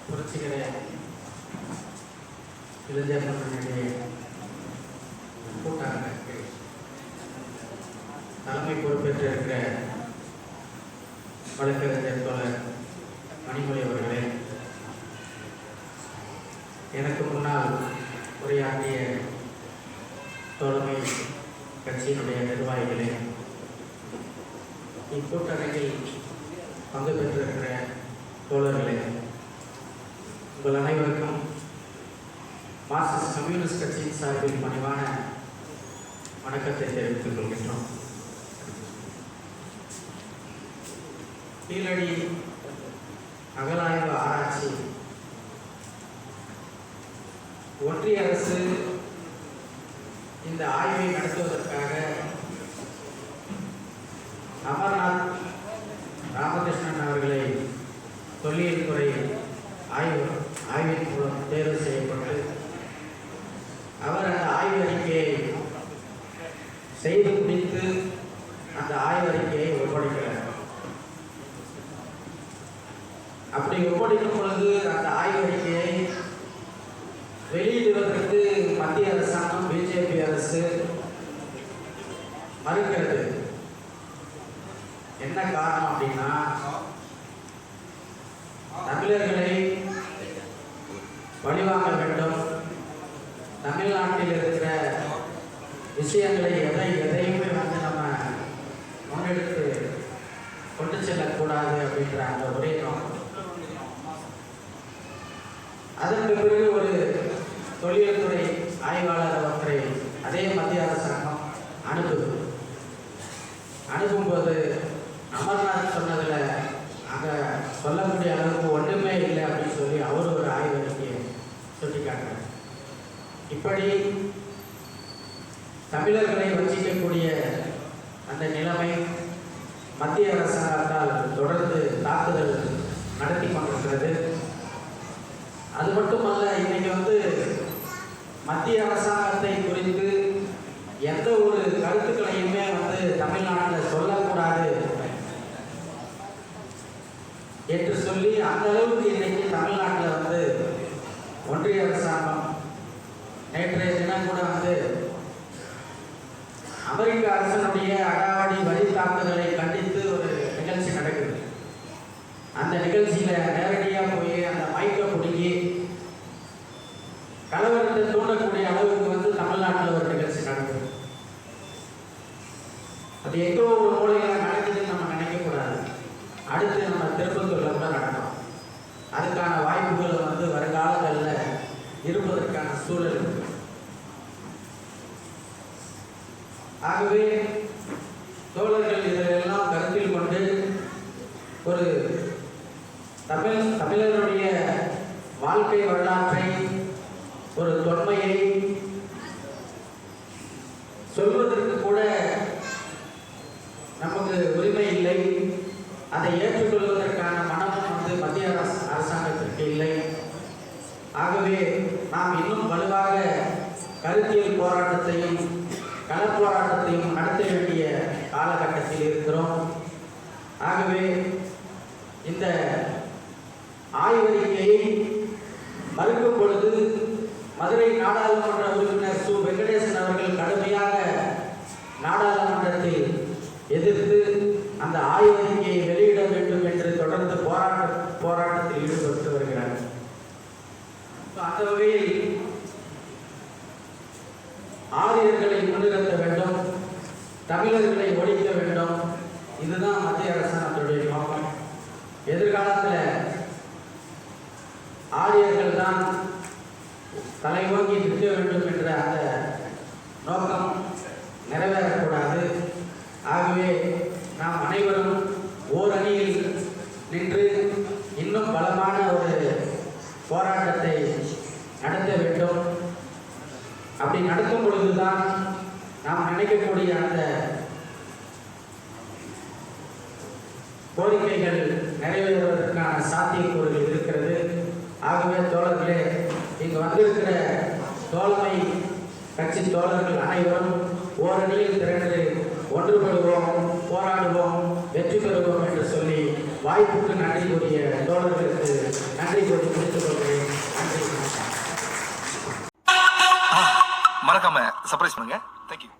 புரட்சிகர இளைஞர் முன்னணியுடைய கூட்டமைப்புக்கு தலைமை பொறுப்பேற்றிருக்கிற வழக்கறிஞர் தோழர் மணிமொழி அவர்களே, எனக்கு முன்னால் உரையாற்றிய தோழமை கட்சியினுடைய நிர்வாகிகளே, இக்கூட்டணியில் பங்கு பெற்றிருக்கிற தோழர்களே, உங்கள் அனைவருக்கும் மார்க்சிஸ்ட் கம்யூனிஸ்ட் கட்சியின் சார்பில் பணிவான வணக்கத்தை தெரிவித்துக் கொள்கின்றோம். கீழடி அகழாய்வு ஆராய்ச்சி ஒன்றிய அரசு இந்த ஆய்வை நடத்துவதற்காக அமர்நாத் ராமகிருஷ்ணன் அவர்களை தொல்லியல் துறை ஆய்வின் மூலம் தேர்வு செய்யப்பட்டு அவர் அந்த ஆய்வறிக்கையை செய்து முடித்து அந்த ஆய்வறிக்கையை ஒப்படைக்கிறார். அப்படி ஒப்படைக்கும் பொழுது அந்த ஆய்வறிக்கையை வெளியிடுவதற்கு மத்திய அரசாங்கம் பிஜேபி அரசு மறுக்கிறது. என்ன காரணம் அப்படின்னா, தமிழர்களை பழிவாங்க வேண்டும், தமிழ்நாட்டில் இருக்கிற விஷயங்களை எதையுமே நம்ம முன்னெடுத்து கொண்டு செல்லக்கூடாது அப்படின்ற அந்த ஒரே நோக்கம். அதற்கு பிறகு ஒரு தொழில் துறை ஆய்வாளர் ஒன்றை அதே மத்திய அரசாங்கம் அனுப்பும்போது அமர்நாத் சொன்னதில் அங்கே சொல்லக்கூடிய அளவுக்கு ஒன்றுமே இல்லை அப்படின்னு சொல்லி அவர் ஒரு ஆய்வறிக்கையை சுட்டிக்காட்டுறார். இப்படி தமிழர்களை வஞ்சிக்கக்கூடிய அந்த நிலைமை மத்திய அரசாங்கத்தால் தொடர்ந்து தாக்குதல் நடத்தி கொண்டிருக்கிறது. அது மட்டுமல்ல, இன்னைக்கு மத்திய அரசாங்கத்தை குறித்து எந்த ஒரு கருத்துக்களையுமே தமிழ்நாட்டில் சொல்லக்கூடாது என்று சொல்லி அந்த அளவுக்கு இன்னைக்கு தமிழ்நாட்டில் ஒன்றிய அரசாங்கம் நேற்றைய தினம் கூட அமெரிக்க அரசனுடைய அடாவடி வரி தாக்குதலை கண்டித்து ஒரு நிகழ்ச்சி நடக்குது. அந்த நிகழ்ச்சியில நேரடியாக போய் அந்த மைக்கை பிடிங்கி கலவரத்தை தூண்டக்கூடிய அளவுக்கு தமிழ்நாட்டில் ஒரு நிகழ்ச்சி நடக்குது. அது எங்கோ ஒரு மூலையில் நடக்குதுன்னு நம்ம நினைக்கக்கூடாது. அடுத்து நம்ம திருப்பத்தூர்ல கூட நடக்கும். அதுக்கான வாய்ப்புகள் வருங்காலங்களில் இருப்பதற்கான சூழல் இருக்கு. ஆகவே தோழர்கள் இதெல்லாம் கருத்தில் கொண்டு ஒரு தமிழருடைய வாழ்க்கை வரலாற்றை, ஒரு தொன்மையை சொல்வதற்கு கூட நமக்கு உரிமை இல்லை. அதை ஏற்றுக்கொள்வதற்கான மனமும் மத்திய அரசாங்கத்திற்கு இல்லை. ஆகவே நாம் இன்னும் வலுவாக கருத்தியல் போராட்டத்தையும் களப்போராட்டத்தையும் நடத்த வேண்டிய காலகட்டத்தில் இருக்கிறோம். ஆகவே இந்த ஆய்வறிக்கையை மறுக்கும் பொழுது மதுரை நாடாளுமன்ற உறுப்பினர் சு. வெங்கடேசன் அவர்கள் கடுமையாக நாடாளுமன்றத்தில் எதிர்த்து அந்த ஆய்வறிக்கையை வெளியிட வேண்டும் என்று தொடர்ந்து போராட்டத்தில் ஈடுபட்டு வருகிறார். அந்த வகையில் ஆரியர்களை முன்னிறுத்த வேண்டும், தமிழர்களை ஒழிக்க வேண்டும். இதுதான் மத்திய அரசாங்கத்துடைய நோக்கம். எதிர்காலத்தில் ஆரியர்கள் தான் தலைவோங்கி நிற்க வேண்டும் என்ற அந்த நோக்கம் நிறைவேறக்கூடாது. ஆகவே நாம் அனைவரும் ஓரணியில் நின்று இன்னும் பலமான ஒரு போராட்டத்தை நடத்த வேண்டும். அப்படி நடக்கும் பொழுதுதான் நாம் நினைக்கக்கூடிய அந்த கோரிக்கைகள் நிறைவேறுவதற்கான சாத்தியக்கூறுகள் இருக்கிறது. ஆகவே தோழர்களே, இங்கு வந்திருக்கிற தோழமை கட்சி தோழர்கள் அனைவரும் ஓரணியில் திரண்டு ஒன்றுபடுவோம், போராடுவோம், வெற்றி பெறுவோம் என்று சொல்லி வாய்ப்புக்கு நன்றி கூறிய தோழர்களுக்கு நன்றி கூறி முடித்துக் மறக்காம சர்ப்ரைஸ் பண்ணுங்க. தேங்க்யூ.